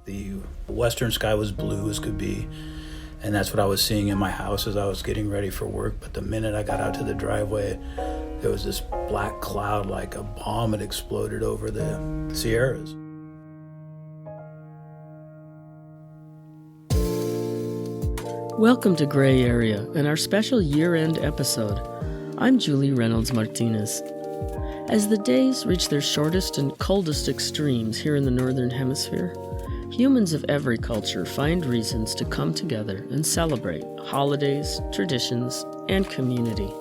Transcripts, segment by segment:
The western sky was blue as could be, and that's what I was seeing in my house as I was getting ready for work. But the minute I got out to the driveway, there was this black cloud like a bomb had exploded over the Sierras. Welcome to Gray Area and our special year-end episode. I'm Julie Reynolds Martinez. As the days reach their shortest and coldest extremes here in the Northern Hemisphere, humans of every culture find reasons to come together and celebrate holidays, traditions, and community.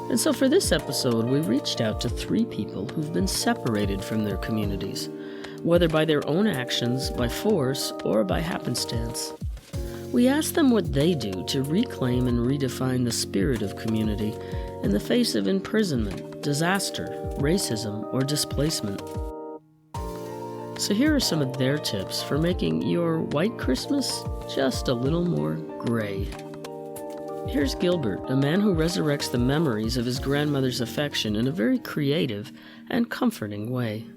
And so for this episode, we reached out to 3 people who've been separated from their communities, whether by their own actions, by force, or by happenstance. We asked them what they do to reclaim and redefine the spirit of community in the face of imprisonment, disaster, racism, or displacement. So here are some of their tips for making your white Christmas just a little more gray. Here's Gilbert, a man who resurrects the memories of his grandmother's affection in a very creative and comforting way.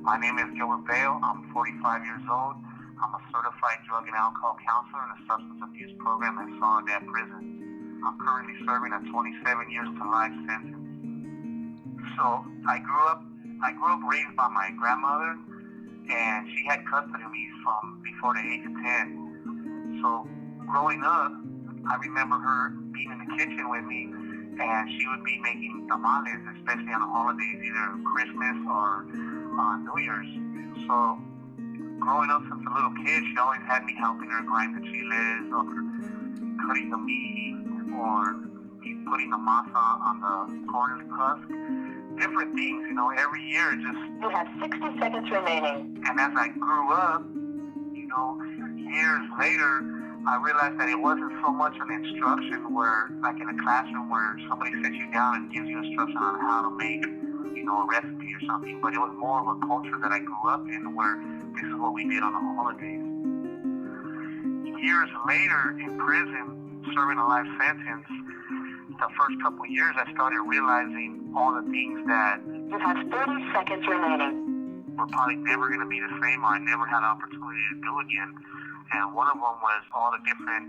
My name is Gilbert Bao. I'm 45 years old. I'm a certified drug and alcohol counselor in a substance abuse program at Soledad Prison. I'm currently serving a 27 years to life sentence. So I grew up raised by my grandmother, and she had custody of me from before the age of 10. So growing up, I remember her being in the kitchen with me, and she would be making tamales, especially on the holidays, either Christmas or New Year's. So growing up since a little kid, she always had me helping her grind the chiles or cutting the meat or putting the masa on the corn husk. Different things, every year just... You have 60 seconds remaining. And as I grew up, years later, I realized that it wasn't so much an instruction where, like in a classroom where somebody sits you down and gives you instruction on how to make, a recipe or something, but it was more of a culture that I grew up in where this is what we did on the holidays. Years later, in prison, serving a life sentence, the first couple of years I started realizing all the things that... You have 30 seconds remaining. ...were probably never going to be the same, or I never had an opportunity to do again. And one of them was all the different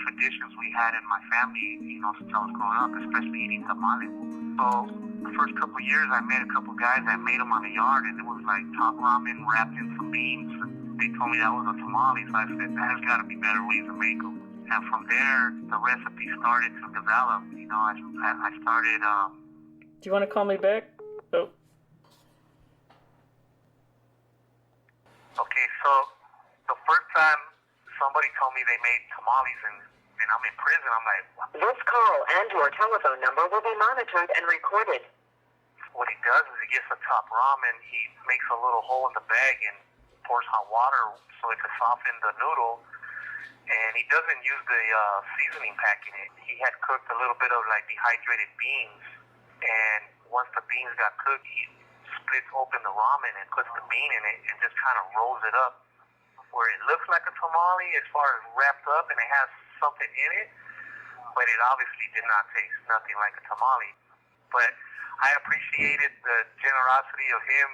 traditions we had in my family, since I was growing up, especially eating tamales. So the first couple of years, I met a couple of guys that made them on the yard, and it was like top ramen wrapped in some beans. And they told me that was a tamale, so I said, there's got to be better ways to make them. And from there, the recipe started to develop. I started... Do you want to call me back? Oh. Okay, so the first time somebody told me they made tamales and I'm in prison, I'm like, what? This call and your telephone number will be monitored and recorded. What he does is he gets the top ramen, he makes a little hole in the bag and pours hot water so it can soften the noodle. And he doesn't use the seasoning pack in it. He had cooked a little bit of like dehydrated beans. And once the beans got cooked, he splits open the ramen and puts the bean in it and just kind of rolls it up where it looks like a tamale as far as wrapped up and it has something in it, but it obviously did not taste nothing like a tamale. But I appreciated the generosity of him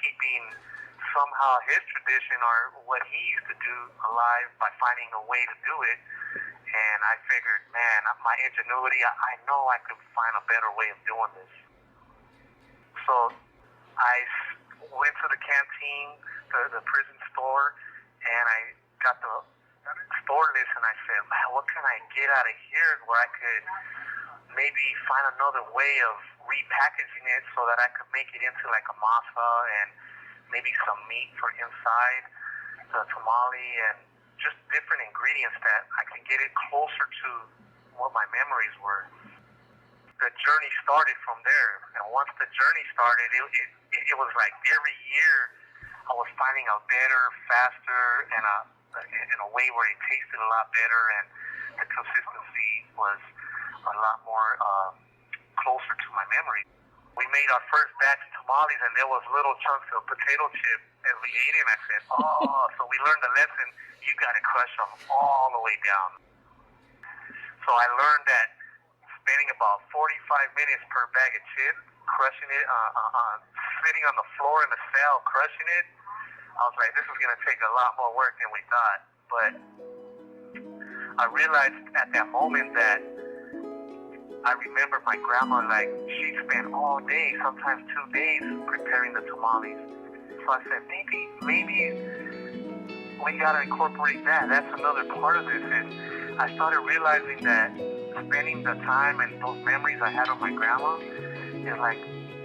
keeping somehow his tradition or what he used to do alive by finding a way to do it. And I figured, man, my ingenuity, I know I could find a better way of doing this. So I went to the canteen, the prison store, and I got the store list and I said, man, what can I get out of here where I could maybe find another way of repackaging it so that I could make it into like a masa and maybe some meat for inside the tamale and just different ingredients that I can get it closer to what my memories were. The journey started from there, and once the journey started, it was like every year I was finding a better, faster, and in a way where it tasted a lot better, and the consistency was a lot more closer to my memory. We made our first batch of tamales, and there was little chunks of potato chip as we ate it, and I said, oh, so we learned the lesson, you got to crush them all the way down. So I learned that spending about 45 minutes per bag of chips, crushing it sitting on the floor in the cell crushing it, I was like, this is going to take a lot more work than we thought. But I realized at that moment that I remember my grandma, like, she spent all day, sometimes 2 days, preparing the tamales. So I said, maybe we got to incorporate that. That's another part of this. And I started realizing that spending the time and those memories I had with my grandma, and like,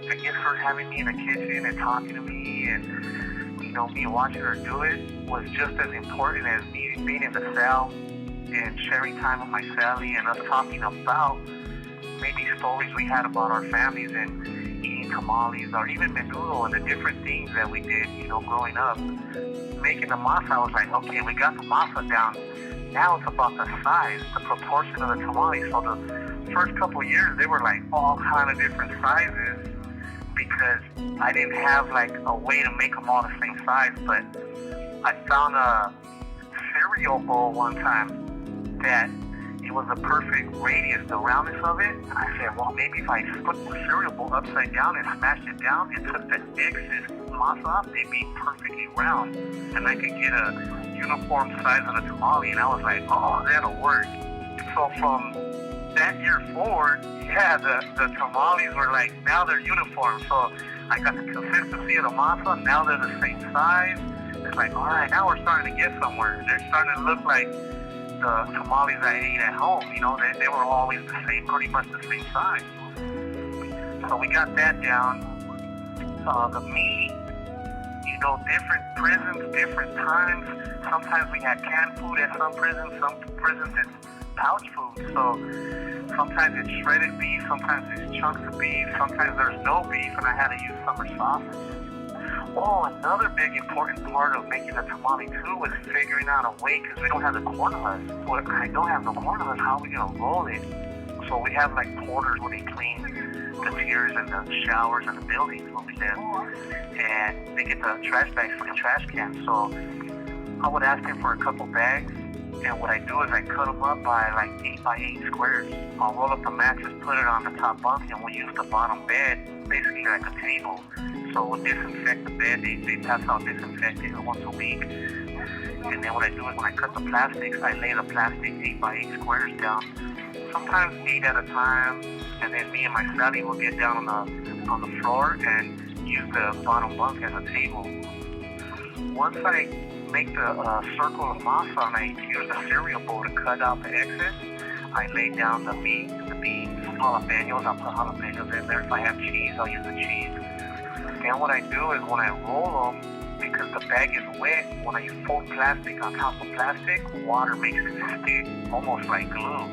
I guess her having me in the kitchen and talking to me and, you know, me watching her do it was just as important as me being in the cell and sharing time with my Sally and us talking about maybe stories we had about our families and eating tamales or even menudo and the different things that we did, you know, growing up. Making the masa, I was like, okay, we got the masa down. Now it's about the size, the proportion of the tamales. So the first couple of years, they were like all kind of different sizes because I didn't have like a way to make them all the same size. But I found a cereal bowl one time that it was a perfect radius, the roundness of it. And I said, well, maybe if I put the cereal bowl upside down and smashed it down and took the excess masa off, they'd be perfectly round. And I could get a uniform size of the tamale. And I was like, oh, that'll work. So from that year forward, yeah, the tamales were like, now they're uniform. So I got the consistency of the masa. Now they're the same size. It's like, all right, now we're starting to get somewhere. They're starting to look like the tamales I ate at home. You know, they were always the same, pretty much the same size. So we got that down. The meat, you know, different prisons, different times. Sometimes we had canned food at some prisons it's pouch food. So sometimes it's shredded beef, sometimes it's chunks of beef, sometimes there's no beef, and I had to use summer sausage. Oh, another big important part of making a tamale too was figuring out a way, because we don't have the corn husk. Well, I don't have the corn husk, how are we going to roll it? So we have like porters when they clean the tiers and the showers and the buildings where we live. And they get the trash bags for the trash cans. So I would ask them for a couple bags. And what I do is I cut them up by like 8x8 squares. I'll roll up the mattress, put it on the top bunk, and we'll use the bottom bed basically like a table. So we'll disinfect the bed. They pass out disinfectant once a week. And then what I do is when I cut the plastics, I lay the plastic 8x8 squares down. Sometimes 8 at a time. And then me and my Sally will get down on the floor and use the bottom bunk as a table. Once I make the circle of masa and I use the cereal bowl to cut out the excess, I lay down the meat, the beans, jalapenos. I'll put jalapenos in there. If I have cheese, I'll use the cheese. And what I do is when I roll them, because the bag is wet, when I fold plastic on top of plastic, water makes it stick, almost like glue.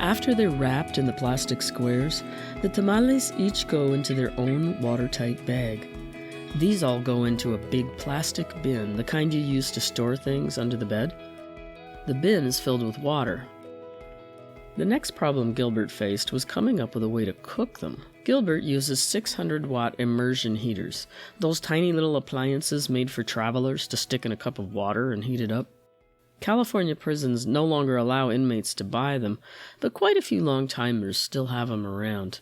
After they're wrapped in the plastic squares, the tamales each go into their own watertight bag. These all go into a big plastic bin, the kind you use to store things under the bed. The bin is filled with water. The next problem Gilbert faced was coming up with a way to cook them. Gilbert uses 600-watt immersion heaters, those tiny little appliances made for travelers to stick in a cup of water and heat it up. California prisons no longer allow inmates to buy them, but quite a few long-timers still have them around.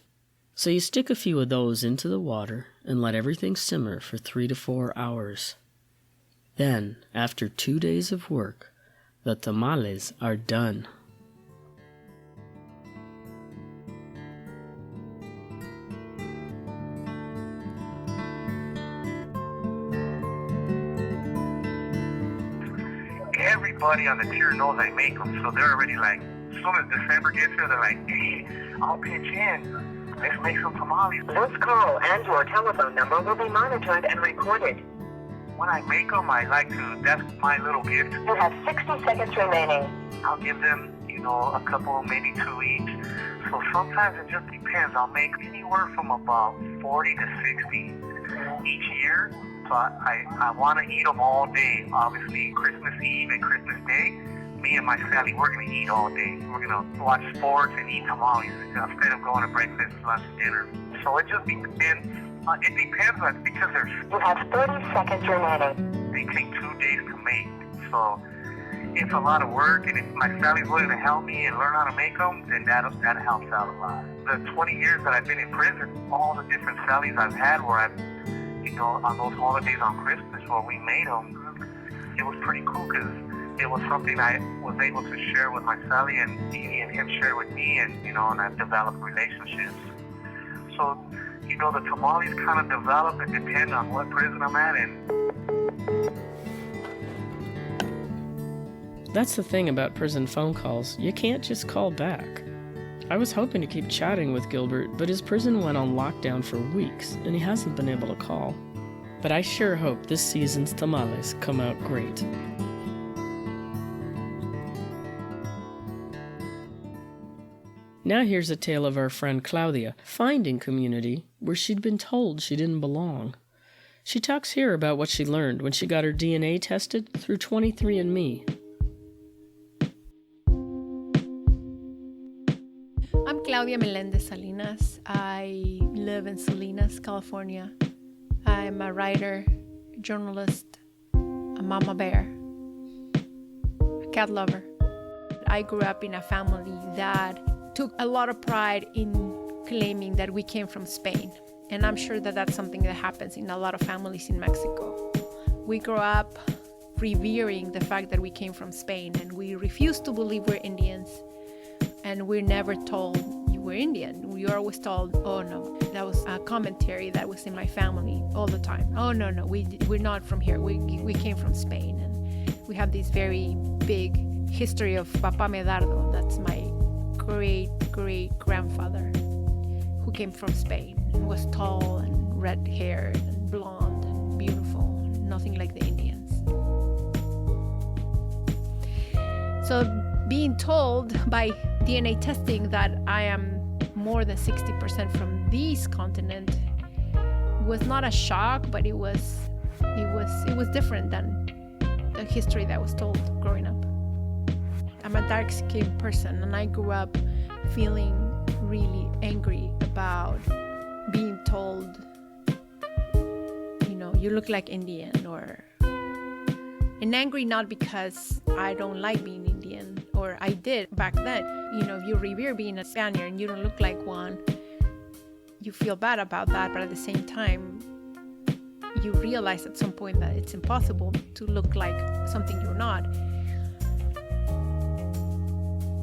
So you stick a few of those into the water and let everything simmer for 3 to 4 hours. Then, after 2 days of work, the tamales are done. Everybody on the tier knows I make them, so they're already like, as soon as December gets here, they're like, hey, I'll pitch in. Let's make some tamales. This call and your telephone number will be monitored and recorded. When I make them, I like to, that's my little gift. You have 60 seconds remaining. I'll give them, a couple, maybe 2 each. So sometimes it just depends. I'll make anywhere from about 40 to 60 each year. So I want to eat them all day. Obviously, Christmas Eve and Christmas Day, me and my Sally, we're going to eat all day. We're going to watch sports and eat tamales instead of going to breakfast, lunch, and dinner. So it just depends. It depends on, because you have 30 seconds remaining. They take 2 days to make. So it's a lot of work, and if my family's willing to help me and learn how to make them, then that helps out a lot. The 20 years that I've been in prison, all the different sallies I've had where I've, on those holidays on Christmas where we made them, it was pretty cool because it was something I was able to share with my Sally, and he and him share with me, and and I've developed relationships. So, the tamales kind of develop and depend on what prison I'm at in. That's the thing about prison phone calls. You can't just call back. I was hoping to keep chatting with Gilbert, but his prison went on lockdown for weeks, and he hasn't been able to call. But I sure hope this season's tamales come out great. Now here's a tale of our friend Claudia finding community where she'd been told she didn't belong. She talks here about what she learned when she got her DNA tested through 23andMe. I'm Claudia Meléndez Salinas. I live in Salinas, California. I'm a writer, journalist, a mama bear, a cat lover. I grew up in a family that took a lot of pride in claiming that we came from Spain. And I'm sure that that's something that happens in a lot of families in Mexico. We grow up revering the fact that we came from Spain, and we refuse to believe we're Indians. And we're never told you were Indian. We are always told, oh no, that was a commentary that was in my family all the time. Oh no, we're not from here. We came from Spain. And we have this very big history of Papa Medardo. That's my great-great-grandfather who came from Spain and was tall and red-haired and blonde and beautiful, nothing like the Indians. So being told by DNA testing that I am more than 60% from this continent was not a shock, but it was different than the history that was told growing up. I'm a dark-skinned person, and I grew up feeling really angry about being told, you look like Indian, and angry not because I don't like being Indian, or I did back then. If you revere being a Spaniard and you don't look like one, you feel bad about that, but at the same time, you realize at some point that it's impossible to look like something you're not.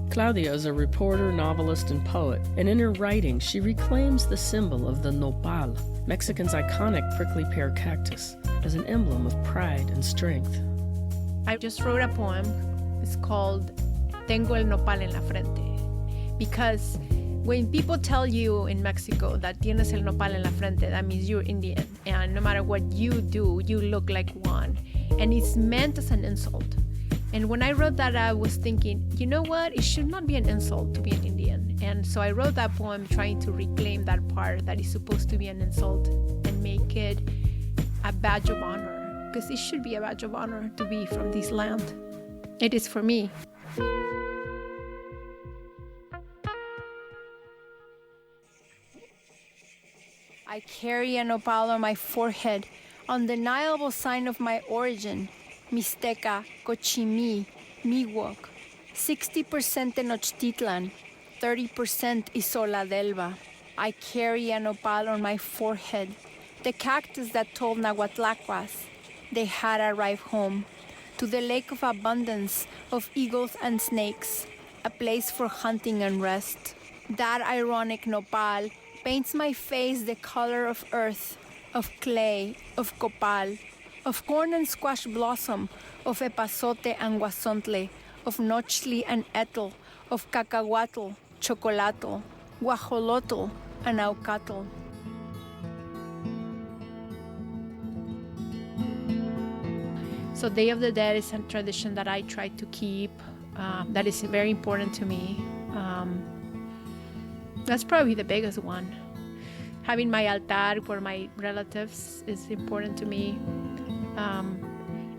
Claudia is a reporter, novelist, and poet, and in her writing, she reclaims the symbol of the nopal, Mexican's iconic prickly pear cactus, as an emblem of pride and strength. I just wrote a poem. It's called Tengo el nopal en la frente. Because when people tell you in Mexico that tienes el nopal en la frente, that means you're Indian. And no matter what you do, you look like one. And it's meant as an insult. And when I wrote that, I was thinking, you know what? It should not be an insult to be an Indian. And so I wrote that poem trying to reclaim that part that is supposed to be an insult and make it a badge of honor. Because it should be a badge of honor to be from this land. It is for me. I carry a nopal on my forehead, undeniable sign of my origin. Mixteca, Cochimí, Miwok, 60% Tenochtitlan, 30% Isola d'Elba. I carry a nopal on my forehead, the cactus that told Nahuatlacuas they had arrived home, to the lake of abundance of eagles and snakes, a place for hunting and rest. That ironic nopal paints my face the color of earth, of clay, of copal, of corn and squash blossom, of epazote and guasontle, of nochli and etl, of cacahuatl, chocolatl, guajolotl, and aucatl. So Day of the Dead is a tradition that I try to keep, that is very important to me. That's probably the biggest one. Having my altar for my relatives is important to me.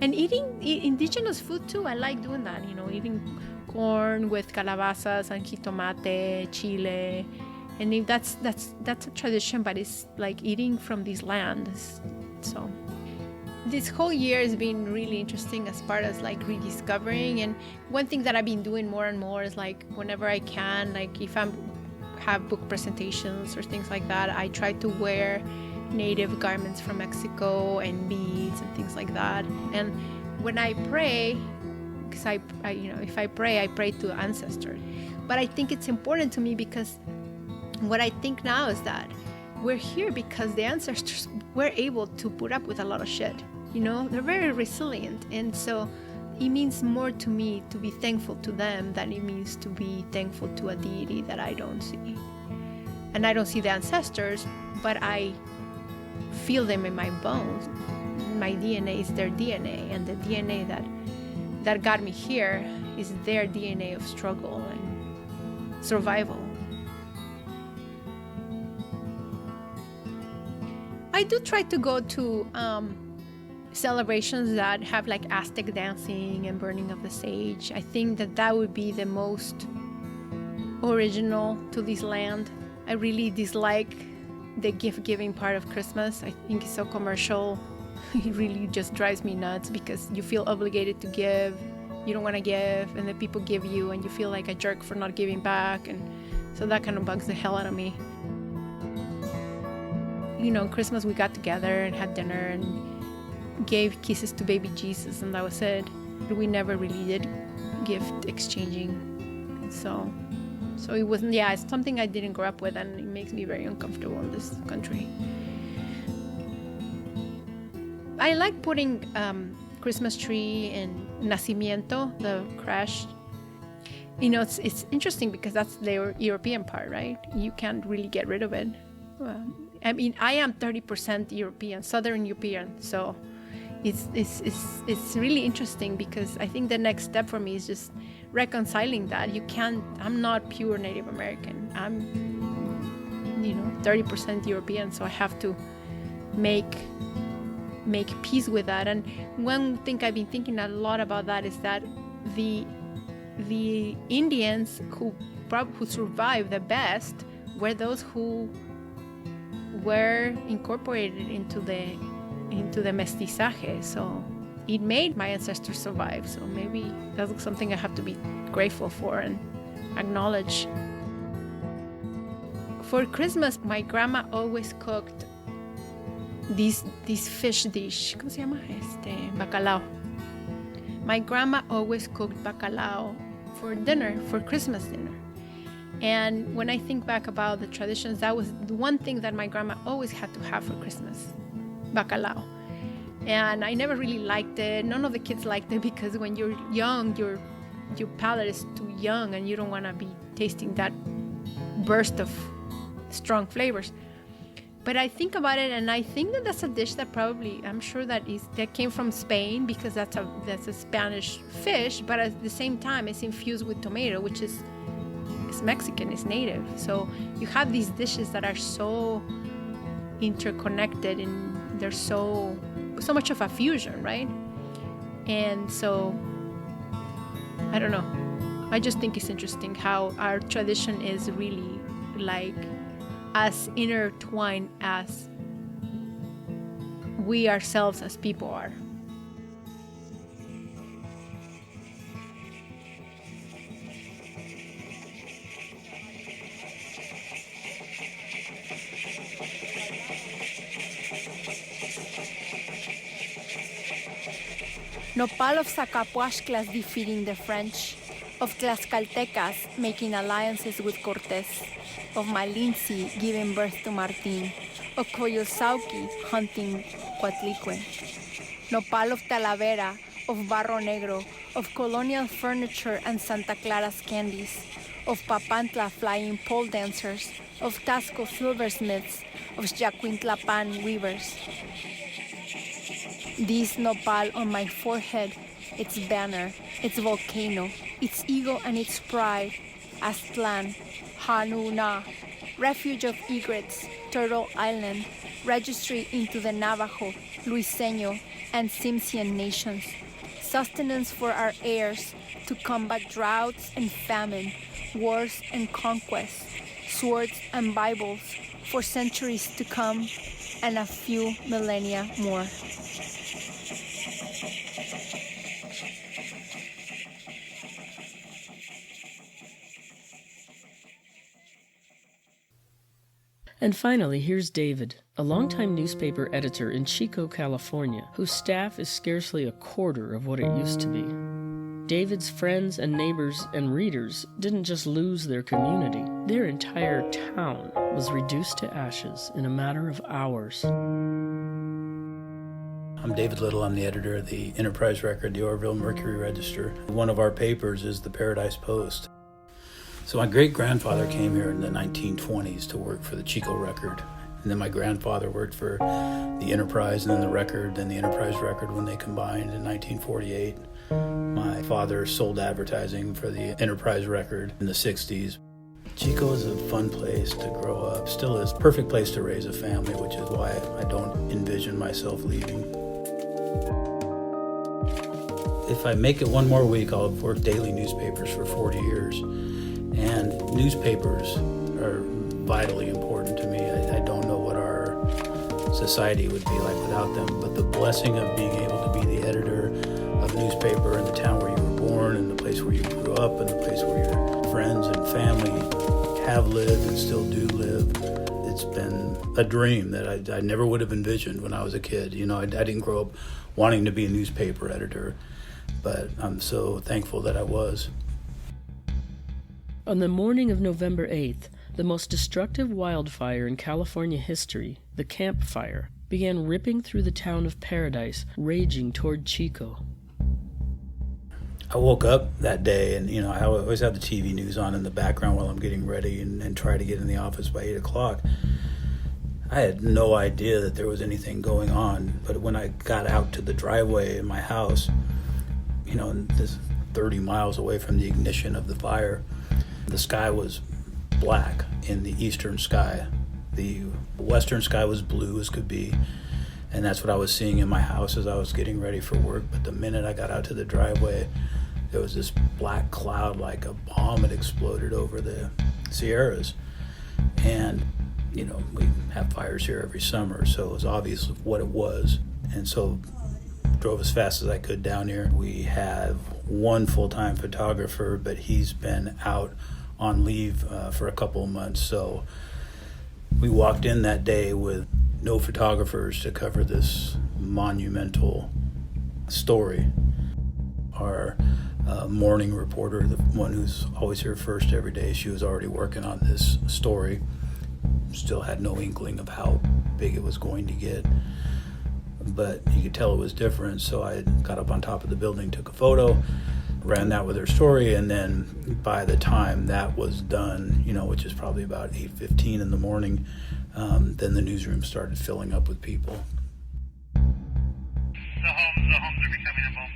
And eating indigenous food too. I like doing that, eating corn with calabazas and jitomate, chile. And if that's a tradition, but it's like eating from these lands. So This whole year has been really interesting as far as like rediscovering. And one thing that I've been doing more and more is like whenever I can, like if I have book presentations or things like that, I try to wear native garments from Mexico and beads and things like that. And when I pray, because I if I pray to ancestors. But I think it's important to me because what I think now is that we're here because the ancestors were able to put up with a lot of shit. They're very resilient. And so it means more to me to be thankful to them than it means to be thankful to a deity that I don't see. And I don't see the ancestors, but I feel them in my bones. My DNA is their DNA, and the DNA that got me here is their DNA of struggle and survival. I do try to go to celebrations that have like Aztec dancing and burning of the sage. I think that would be the most original to this land. I really dislike the gift-giving part of Christmas. I think it's so commercial. It really just drives me nuts because you feel obligated to give. You don't want to give, and then people give you, and you feel like a jerk for not giving back. And so that kind of bugs the hell out of me. Christmas we got together and had dinner and gave kisses to baby Jesus, and that was it. We never really did gift exchanging. So it wasn't, it's something I didn't grow up with, and it makes me very uncomfortable in this country. I like putting Christmas tree and Nacimiento, the crash. It's interesting because that's the European part, right? You can't really get rid of it. I am 30% European, Southern European, so it's really interesting because I think the next step for me is just reconciling that. I'm not pure Native American. I'm 30% European, so I have to make peace with that. And one thing I've been thinking a lot about that is that the Indians who survived the best were those who were incorporated into the mestizaje. So it made my ancestors survive. So maybe that's something I have to be grateful for and acknowledge. For Christmas, my grandma always cooked this fish dish. ¿Cómo se llama? Bacalao. My grandma always cooked bacalao for dinner, for Christmas dinner. And when I think back about the traditions, that was the one thing that my grandma always had to have for Christmas, bacalao. And I never really liked it. None of the kids liked it because when you're young, your palate is too young and you don't want to be tasting that burst of strong flavors. But I think about it, and I think that that's a dish that probably, I'm sure that came from Spain because that's a Spanish fish, but at the same time it's infused with tomato, which is Mexican, it's native. So you have these dishes that are so interconnected and they're so much of a fusion, right? And so I don't know. I just think it's interesting how our tradition is really like as intertwined as we ourselves as people are. Nopal of Zacapuaxtlas defeating the French, of Tlaxcaltecas making alliances with Cortés, of Malinzi giving birth to Martín, of Coyolxauhqui hunting Coatlicue. Nopal of Talavera, of Barro Negro, of colonial furniture and Santa Clara's candies, of Papantla flying pole dancers, of Tasco silversmiths, of Xacuintlapan weavers. This nopal on my forehead, its banner, its volcano, its ego and its pride, Aztlan, Hanuna, refuge of egrets, Turtle Island, registry into the Navajo, Luiseño, and Tsimshian nations, sustenance for our heirs to combat droughts and famine, wars and conquests, swords and Bibles for centuries to come, and a few millennia more. And finally, here's David, a longtime newspaper editor in Chico, California, whose staff is scarcely a quarter of what it used to be. David's friends and neighbors and readers didn't just lose their community. Their entire town was reduced to ashes in a matter of hours. I'm David Little. I'm the editor of the Enterprise Record, the Orville Mercury Register. One of our papers is the Paradise Post. So my great-grandfather came here in the 1920s to work for the Chico Record. And then my grandfather worked for the Enterprise and then the Record, then the Enterprise Record when they combined in 1948. My father sold advertising for the Enterprise Record in the 60s. Chico is a fun place to grow up. Still is. Perfect place to raise a family, which is why I don't envision myself leaving. If I make it one more week, I'll have worked daily newspapers for 40 years. And newspapers are vitally important to me. I don't know what our society would be like without them, but the blessing of being able to be the editor of a newspaper in the town where you were born and the place where you grew up and the place where your friends and family have lived and still do live, it's been a dream that I never would have envisioned when I was a kid. You know, I didn't grow up wanting to be a newspaper editor, but I'm so thankful that I was. On the morning of November 8th, the most destructive wildfire in California history, the Camp Fire, began ripping through the town of Paradise, raging toward Chico. I woke up that day and, you know, I always have the TV news on in the background while I'm getting ready and try to get in the office by 8 o'clock. I had no idea that there was anything going on, but when I got out to the driveway in my house, you know, this 30 miles away from the ignition of the fire, the sky was black in the eastern sky. The western sky was blue as could be, and that's what I was seeing in my house as I was getting ready for work. But the minute I got out to the driveway, there was this black cloud like a bomb had exploded over the Sierras. And, you know, we have fires here every summer, so it was obvious what it was. And so drove as fast as I could down here. We have one full-time photographer, but he's been out on leave for a couple of months. So we walked in that day with no photographers to cover this monumental story. Our morning reporter, the one who's always here first every day, she was already working on this story. Still had no inkling of how big it was going to get, but you could tell it was different. So I got up on top of the building, took a photo, ran that with her story, and then by the time that was done, you know, which is probably about 8:15 in the morning, then the newsroom started filling up with people. The homes are becoming a boom.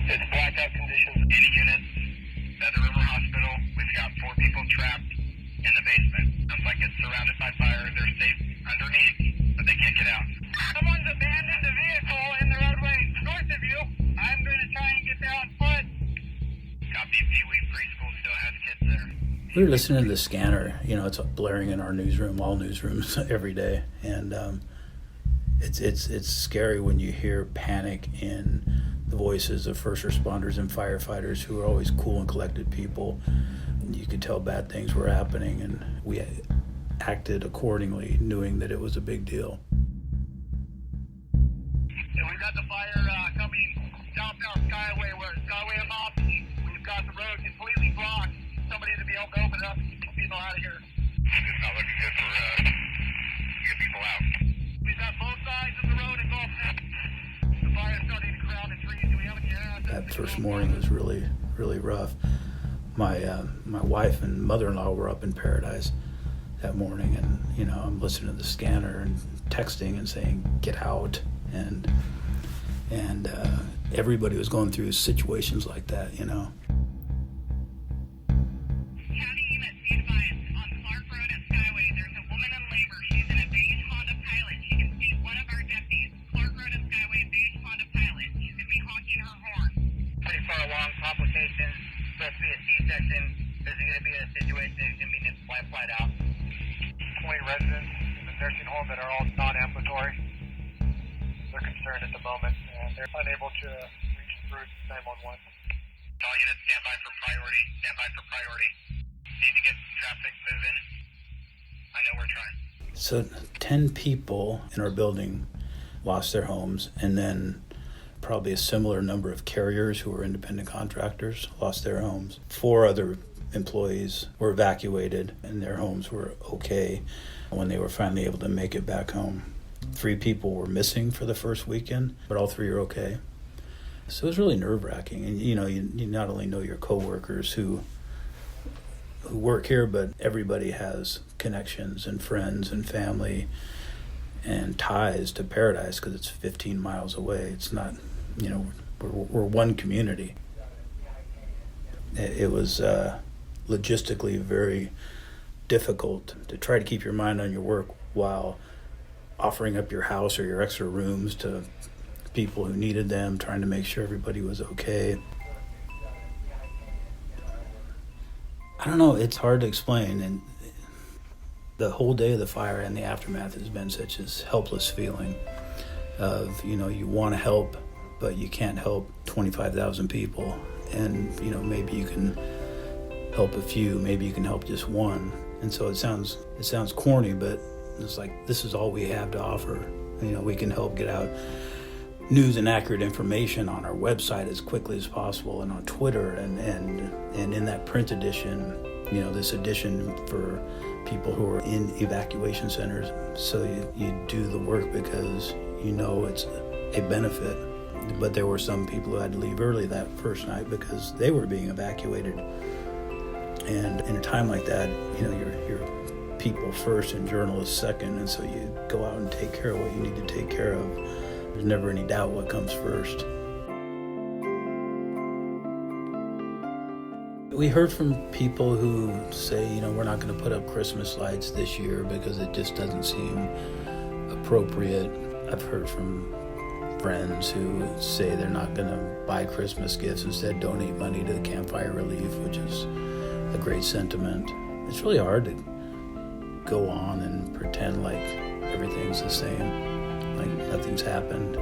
It's blackout conditions in the units at the River Hospital. We've got 4 people trapped in the basement. Sounds like it's surrounded by fire. They're safe underneath, but they can't get out. Someone's abandoned a vehicle in the roadway north of you. I'm going to try and get there on foot. Copy. Pee-wee Preschool still has kids there. We were listening to the scanner. You know, it's blaring in our newsroom, all newsrooms every day, and it's scary when you hear panic in the voices of first responders and firefighters who are always cool and collected people. You could tell bad things were happening, and we acted accordingly, knowing that it was a big deal. And we've got the fire coming southbound Skyway, where Skyway and Moss. We've got the road completely blocked. Somebody to be able to open it up and keep people out of here. It's not looking good for get people out. We've got both sides of the road engulfed. The fire's starting to crowd the trees. Do we have any air? That first morning was really, really rough. My wife and mother-in-law were up in Paradise that morning, and you know, I'm listening to the scanner and texting and saying, "Get out!" and everybody was going through situations like that, you know. County units, be advised. On Clark Road at Skyway, there's a woman in labor. She's in a beige Honda Pilot. She can see one of our deputies. Clark Road at Skyway, beige Honda Pilot. She's going to be honking her horn. Pretty far along, complications. Supposed to be a C-section. This is going to be a situation that's going to be flat out. 20 residents in the nursing home that are all non-ambulatory. They're concerned at the moment, and they're unable to reach through 911. All units, stand by for priority. Stand by for priority. Need to get traffic moving. I know we're trying. So 10 people in our building lost their homes, and then probably a similar number of carriers who were independent contractors lost their homes. 4 other employees were evacuated, and their homes were okay when they were finally able to make it back home. 3 people were missing for the first weekend, but all 3 are okay. So it was really nerve-wracking. And you not only know your coworkers who work here, but everybody has connections and friends and family and ties to Paradise because it's 15 miles away. It's not, we're one community. It was logistically very difficult to try to keep your mind on your work while offering up your house or your extra rooms to people who needed them, trying to make sure everybody was okay. I don't know, it's hard to explain. And the whole day of the fire and the aftermath has been such a helpless feeling of, you want to help, but you can't help 25,000 people. And, maybe you can help a few, maybe you can help just one. And so it sounds corny, but it's like, this is all we have to offer. We can help get out news and accurate information on our website as quickly as possible, and on Twitter, and in that print edition, this edition for people who are in evacuation centers. So you do the work because it's a benefit. But there were some people who had to leave early that first night because they were being evacuated. And in a time like that, you're people first and journalists second, and so you go out and take care of what you need to take care of. There's never any doubt what comes first. We heard from people who say, we're not going to put up Christmas lights this year because it just doesn't seem appropriate. I've heard from friends who say they're not going to buy Christmas gifts, instead donate money to the campfire relief, which is a great sentiment. It's really hard to go on and pretend like everything's the same, like nothing's happened.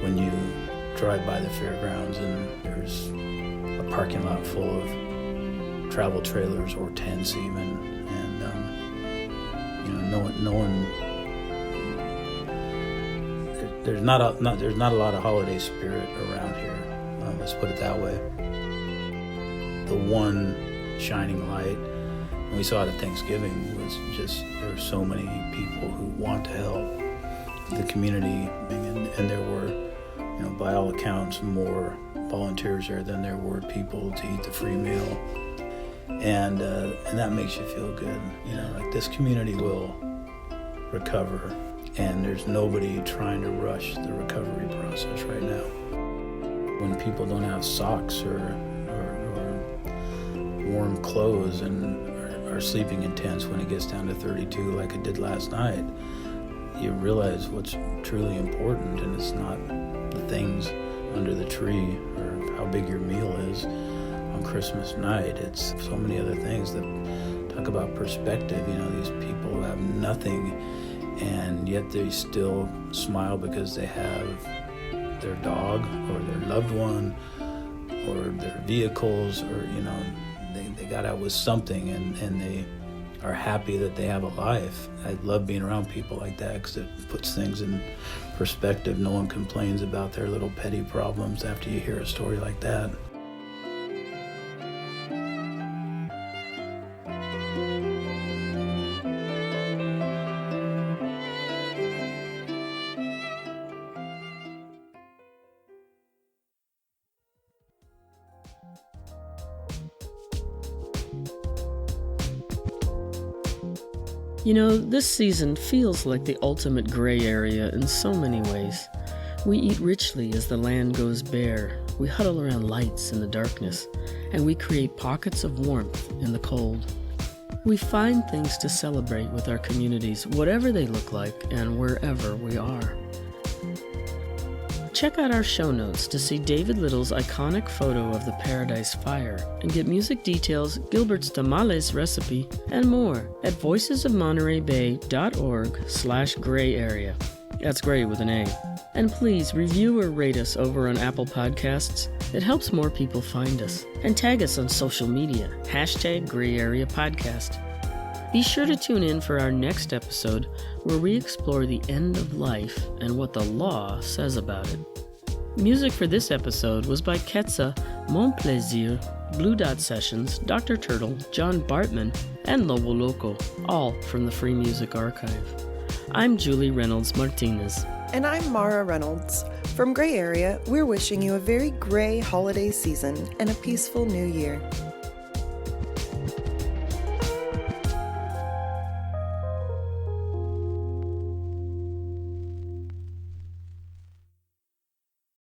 When you drive by the fairgrounds and there's a parking lot full of travel trailers or tents even, and no one. There's not a lot of holiday spirit around here. Let's put it that way. The one shining light we saw at Thanksgiving was just, there were so many people who want to help the community, and there were, by all accounts, more volunteers there than there were people to eat the free meal, and that makes you feel good. Like this community will recover, and there's nobody trying to rush the recovery process right now. When people don't have socks or warm clothes and are sleeping in tents when it gets down to 32 like it did last night, you realize what's truly important, and it's not the things under the tree or how big your meal is on Christmas night. It's so many other things that talk about perspective. These people who have nothing, and yet they still smile because they have their dog or their loved one or their vehicles, or they got out with something, and they are happy that they have a life. I love being around people like that because it puts things in perspective. No one complains about their little petty problems after you hear a story like that. This season feels like the ultimate gray area in so many ways. We eat richly as the land goes bare. We huddle around lights in the darkness, and we create pockets of warmth in the cold. We find things to celebrate with our communities, whatever they look like and wherever we are. Check out our show notes to see David Little's iconic photo of the Paradise Fire and get music details, Gilbert's tamales recipe, and more at voicesofmonterey.org/gray area. That's gray with an A. And please review or rate us over on Apple Podcasts. It helps more people find us. And tag us on social media, #GrayAreaPodcast. Be sure to tune in for our next episode where we explore the end of life and what the law says about it. Music for this episode was by Ketsa, Monplaisir, Blue Dot Sessions, Dr. Turtle, John Bartman, and Lobo Loco, all from the Free Music Archive. I'm Julie Reynolds Martinez. And I'm Mara Reynolds. From Gray Area, we're wishing you a very gray holiday season and a peaceful new year.